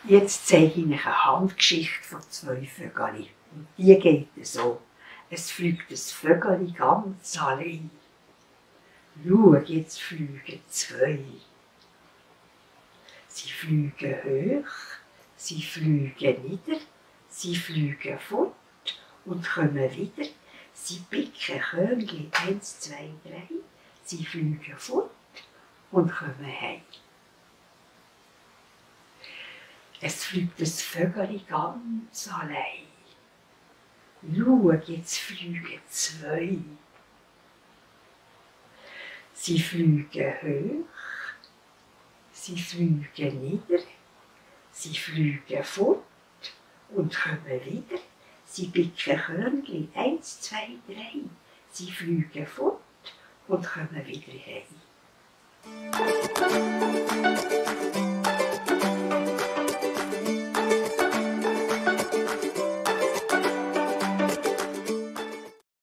Jetzt zeige ich Ihnen eine Handgeschichte von 2 Vögeln. Und die geht so. Es fliegt ein Vögel ganz allein. Schau, jetzt fliegen 2. Sie fliegen hoch, sie fliegen nieder, sie fliegen fort und kommen wieder. Sie picken Körnchen 1, 2, 3. Sie fliegen fort und kommen heim. Es fliegt ein Vögel ganz allein. Schau, jetzt fliegen 2. Sie fliegen hoch, sie fliegen nieder, sie fliegen fort und kommen wieder. Sie picken Körnchen 1, 2, 3. Sie fliegen fort und kommen wieder heim.